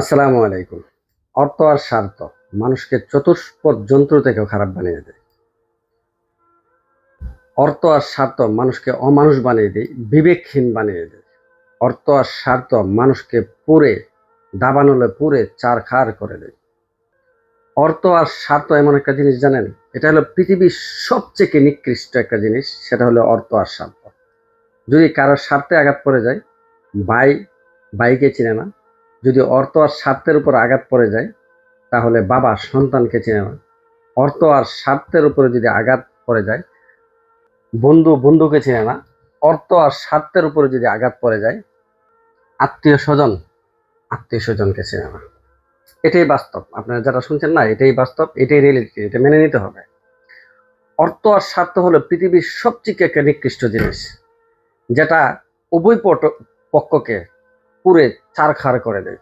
আসসালামু আলাইকুম। অর্থ আর স্বার্থ মানুষকে চতুষ্পদ জন্তু থেকেও খারাপ বানিয়ে দেয়। অর্থ আর স্বার্থ মানুষকে অমানুষ বানিয়ে দেয়, বিবেকহীন বানিয়ে দেয়। অর্থ আর স্বার্থ মানুষকে পুড়ে, দাবানলে পুড়ে ছারখার করে দেয়। অর্থ আর স্বার্থ এমন একটা জিনিস জানেন, এটা হলো পৃথিবীর সবচেয়ে নিকৃষ্ট একটা জিনিস, সেটা হলো অর্থ আর স্বার্থ। যদি কারোর স্বার্থে আঘাত পড়ে যায়, ভাই ভাইকে চিনে না। যদি অর্থ আর স্বার্থের উপর আঘাত পড়ে যায়, তাহলে বাবা সন্তানকে চেনে না। অর্থ আর স্বার্থের উপরে যদি আঘাত পড়ে যায়, বন্ধু বন্ধুকে চেনে না। অর্থ আর স্বার্থের উপরে যদি আঘাত পড়ে যায়, আত্মীয় স্বজন আত্মীয় স্বজনকে চেনে না। এটাই বাস্তব। আপনারা যারা শুনছেন না, এটাই বাস্তব, এটাই রিয়েলিটি, এটা মেনে নিতে হবে। অর্থ আর স্বার্থ হলো পৃথিবীর সবচেয়ে একটা নিকৃষ্ট জিনিস, যেটা উভয় পক্ষকে পুরে ছারখার করে দেয়।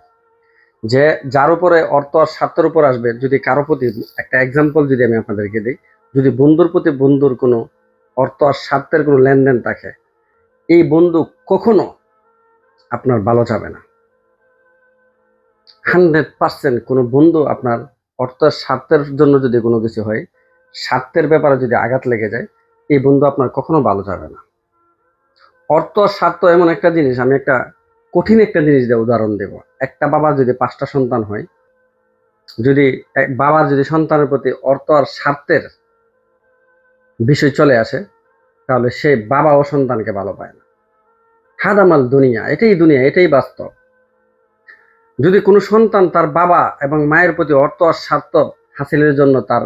যে যার উপরে অর্থ আর স্বার্থের উপর আসবে, যদি কারো প্রতি একটা এক্সাম্পল যদি আমি আপনাদেরকে দিই, যদি বন্ধুর প্রতি বন্ধুর কোনো অর্থ আর স্বার্থের কোনো লেনদেন থাকে, এই বন্ধু কখনো আপনার ভালো চাবে না। 100% কোনো বন্ধু আপনার অর্থ আর স্বার্থের জন্য যদি কোনো কিছু হয়, স্বার্থের ব্যাপারে যদি আঘাত লেগে যায়, এই বন্ধু আপনার কখনো ভালো চাবে না। অর্থ আর স্বার্থ এমন একটা জিনিস, আমি একটা কঠিন একটা জিনিস দিয়ে উদাহরণ দেব। একটা বাবার যদি 5টা সন্তান হয়, যদি বাবার যদি সন্তানের প্রতি অর্থ আর স্বার্থের বিষয় চলে আসে, তাহলে সে বাবা ও সন্তানকে ভালো পায় না। হাদামাল দুনিয়া, এটাই বাস্তব। যদি কোনো সন্তান তার বাবা এবং মায়ের প্রতি অর্থ আর স্বার্থ হাসিলের জন্য তার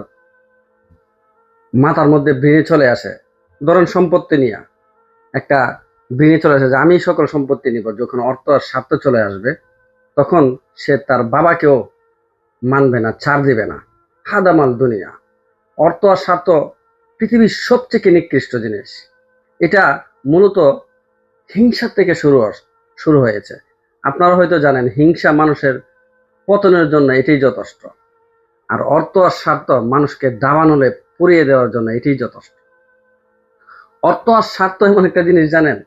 মাথার মধ্যে ব্রেনে চলে আসে, ধরেন সম্পত্তি নিয়ে একটা ব্রেনে চলে আসে যে আমি সকল সম্পত্তি নিব, যখন অর্থ আর স্বার্থ চলে আসবে, তখন সে তার বাবাকেও মানবে না, ছাড় দিবে না। হাদামাল দুনিয়া। অর্থ আর স্বার্থ পৃথিবীর সবচেয়ে নিকৃষ্ট জিনিস। এটা মূলত হিংসা থেকে শুরু হয়েছে। আপনারা হয়তো জানেন, হিংসা মানুষের পতনের জন্য এটাই যথেষ্ট। আর অর্থ আর স্বার্থ মানুষকে দাবানলে পুড়িয়ে দেওয়ার জন্য এটাই যথেষ্ট। অর্থ আর স্বার্থ এমন একটা জিনিস জানেন,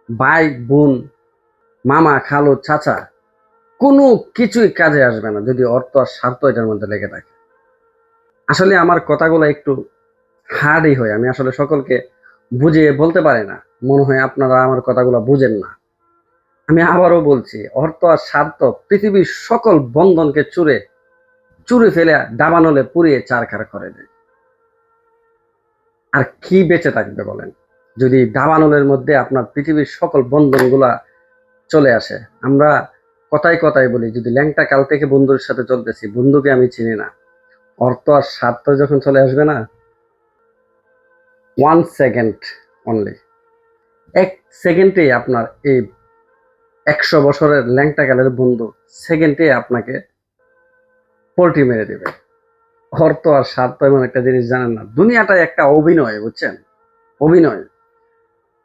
ভাই বোন, মামা খালু চাচা, কোনো কিছুই কাজে আসবে না যদি অর্থ আর স্বার্থ এটার মধ্যে লেগে থাকে। আসলে আমার কথাগুলো একটু হার্ডই হয়, আমি আসলে সকলকে বুঝিয়ে বলতে পারি না। মনে হয় আপনারা আমার কথাগুলো বুঝেন না। আমি আবারও বলছি, অর্থ আর স্বার্থ পৃথিবীর সকল বন্ধনকে চুরে ফেলে দাবানলে পুড়িয়ে ছারখার করে দেয়। আর কি বেঁচে থাকবে বলেন, যদি দাবানলের মধ্যে আপনার পৃথিবীর সকল বন্ধনগুলা চলে আসে? আমরা কথায় কথায় বলি, যদি ল্যাংটা কাল থেকে বন্ধুর সাথে চলতেছি, বন্ধুকে আমি চিনি না। অর্থ আর স্বার্থ যখন চলে আসবে না, 1 সেকেন্ড অনলি, 1 সেকেন্ডে আপনার এই 100 বছরের ল্যাংটা কালের বন্ধু সেকেন্ডে আপনাকে পোল্টি মেরে দেবে। অর্থ আর স্বার্থ এমন একটা জিনিস জানেন না, দুনিয়াটাই একটা অভিনয়, বুঝছেন? অভিনয়।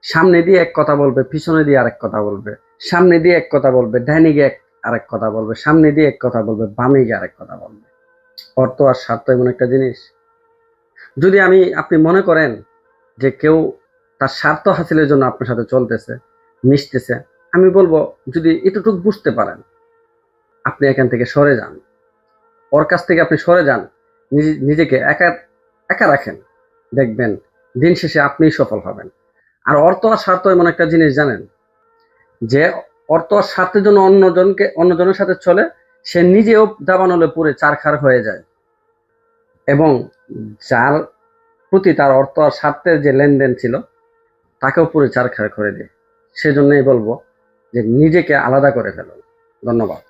সামনে দিয়ে এক কথা বলবে, পিছনে দিয়ে আরেক কথা বলবে, সামনে দিয়ে এক কথা বলবে, ডাইনে গিয়ে আরেক কথা বলবে, সামনে দিয়ে এক কথা বলবে, বামে গিয়ে আরেক কথা বলবে। অর্থ আর স্বার্থ এমন একটা জিনিস, যদি আপনি মনে করেন যে কেউ তার স্বার্থ হাসিলের জন্য আপনার সাথে চলতেছে, মিশতেছে, আমি বলবো, যদি এতটুকু বুঝতে পারেন, আপনি এখান থেকে সরে যান। ওর কাছ থেকে আপনি সরে যান, নিজেকে একা একা রাখেন, দেখবেন দিন শেষে আপনিই সফল হবেন। আর অর্থ আর স্বার্থ এমন একটা জিনিস জানেন, যে অর্থ আর স্বার্থের জন্য অন্যজনের সাথে চলে, সে নিজেও দাবানলে পুড়ে ছারখার হয়ে যায়, এবং যার প্রতি তার অর্থ আর স্বার্থের যে লেনদেন ছিল, তাকেও পুরো ছারখার করে দেয়। সেজন্যই বলবো যে নিজেকে আলাদা করে ফেলুন। ধন্যবাদ।